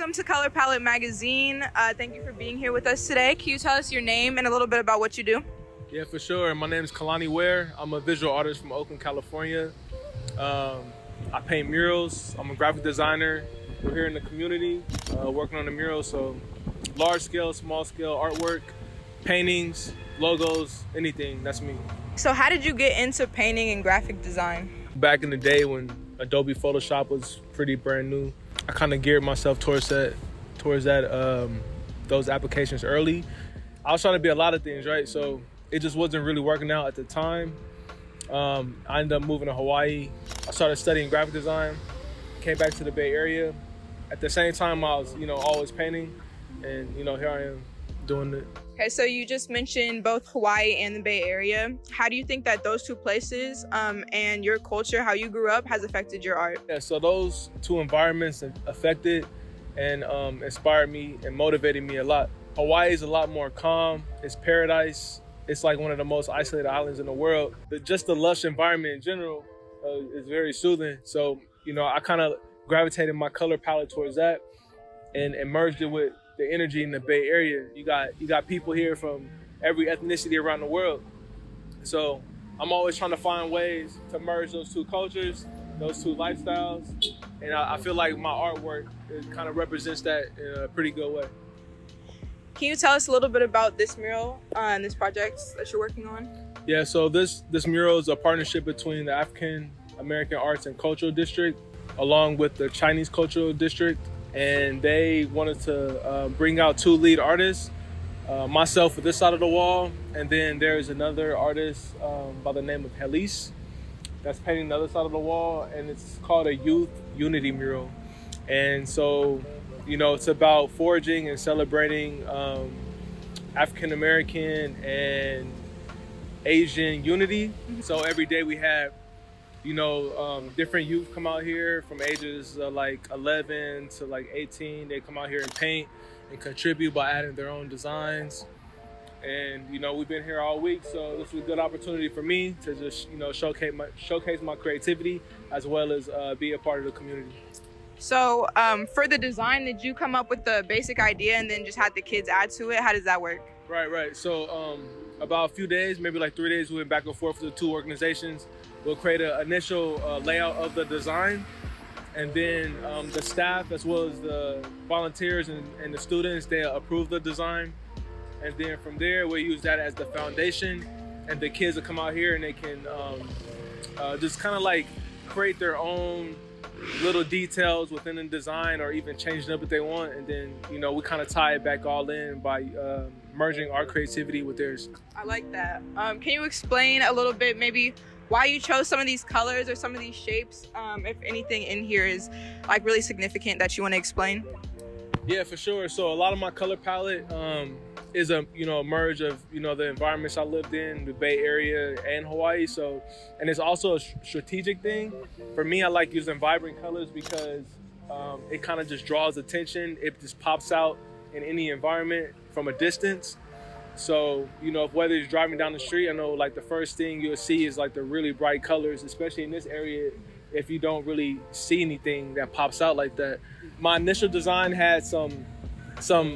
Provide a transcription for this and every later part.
Welcome to Color Palette Magazine. Thank you for being here with us today. Can you tell us your name and a little bit about what you do? Yeah, for sure. My name is Kalani Ware. I'm a visual artist from Oakland, California. I paint murals. I'm a graphic designer. We're here in the community working on the murals. So large scale, small scale artwork, paintings, logos, anything. That's me. So how did you get into painting and graphic design? Back in the day when Adobe Photoshop was pretty brand new, I kind of geared myself towards those applications early. I was trying to be a lot of things, right? So it just wasn't really working out at the time. I ended up moving to Hawaii. I started studying graphic design, came back to the Bay Area. At the same time, I was, always painting, and, here I am doing it. Okay, so you just mentioned both Hawaii and the Bay Area. How do you think that those two places and your culture, how you grew up, has affected your art? Yeah, so those two environments affected and inspired me and motivated me a lot. Hawaii is a lot more calm. It's paradise. It's like one of the most isolated islands in the world. Just the lush environment in general is very soothing. So, I kind of gravitated my color palette towards that and merged it with the energy in the Bay Area. You got people here from every ethnicity around the world. So I'm always trying to find ways to merge those two cultures, those two lifestyles. And I feel like my artwork kind of represents that in a pretty good way. Can you tell us a little bit about this mural and this project that you're working on? Yeah, so this mural is a partnership between the African American Arts and Cultural District along with the Chinese Cultural District. And they wanted to bring out two lead artists, myself for this side of the wall, and then there's another artist by the name of Helise that's painting the other side of the wall, and it's called a Youth Unity Mural. And so, it's about forging and celebrating African American and Asian unity. Mm-hmm. So every day we have different youth come out here from ages like 11 to like 18. They come out here and paint and contribute by adding their own designs. And, we've been here all week, so this was a good opportunity for me to just, showcase my creativity as well as be a part of the community. So for the design, did you come up with the basic idea and then just had the kids add to it? How does that work? Right. So about a few days, maybe like 3 days, we went back and forth with the two organizations. We'll create an initial layout of the design, and then the staff as well as the volunteers and the students, they approve the design. And then from there, we'll use that as the foundation, and the kids will come out here and they can just kind of like create their own little details within the design or even change it up if they want. And then, we kind of tie it back all in by merging our creativity with theirs. I like that. Can you explain a little bit maybe why you chose some of these colors or some of these shapes, if anything in here is like really significant that you want to explain? Yeah, for sure. So a lot of my color palette is a merge of the environments I lived in, the Bay Area and Hawaii. So, and it's also a strategic thing. For me, I like using vibrant colors because it kind of just draws attention. It just pops out in any environment from a distance. So, whether you're driving down the street, I know like the first thing you'll see is like the really bright colors, especially in this area, if you don't really see anything that pops out like that. My initial design had some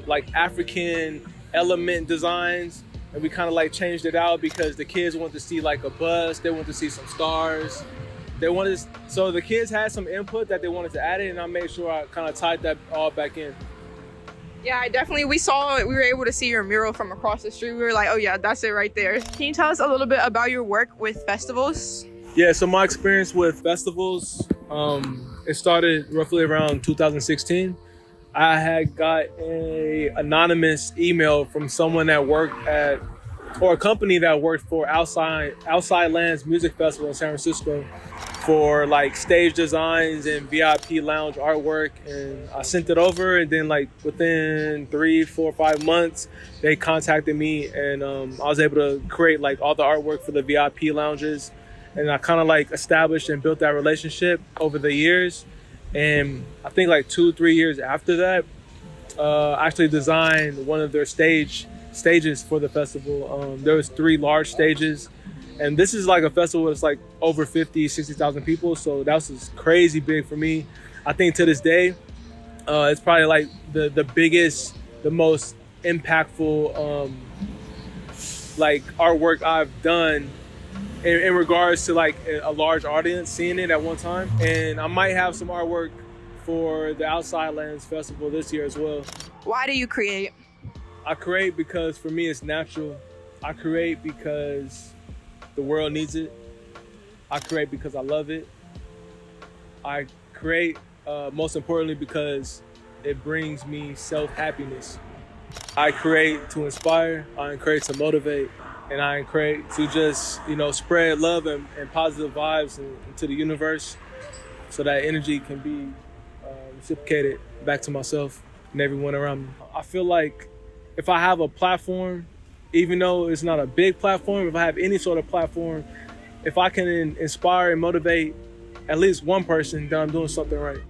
like African element designs, and we kind of like changed it out because the kids want to see like a bus, they want to see some stars. So the kids had some input that they wanted to add in, and I made sure I kind of tied that all back in. Yeah, we were able to see your mural from across the street. We were like, oh yeah, that's it right there. Can you tell us a little bit about your work with festivals? Yeah, so my experience with festivals, it started roughly around 2016. I had got an anonymous email from someone that worked or a company that worked for Outside Lands Music Festival in San Francisco for like stage designs and VIP lounge artwork, and I sent it over, and then like within 3, 4, 5 months they contacted me, and I was able to create like all the artwork for the VIP lounges, and I kind of like established and built that relationship over the years. And I think like 2-3 years after that, I actually designed one of their stages for the festival. There was 3 large stages, and this is like a festival that's like over 50, 60,000 people. So that was just crazy big for me. I think to this day, It's probably like the biggest, the most impactful like artwork I've done in regards to like a large audience seeing it at one time. And I might have some artwork for the Outside Lands Festival this year as well. Why do you create? I create because for me it's natural. I create because the world needs it. I create because I love it. I create most importantly because it brings me self-happiness. I create to inspire, I create to motivate, and I create to just, spread love and positive vibes into the universe so that energy can be reciprocated back to myself and everyone around me. I feel like if I have a platform, even though it's not a big platform, if I have any sort of platform, if I can inspire and motivate at least one person, then I'm doing something right.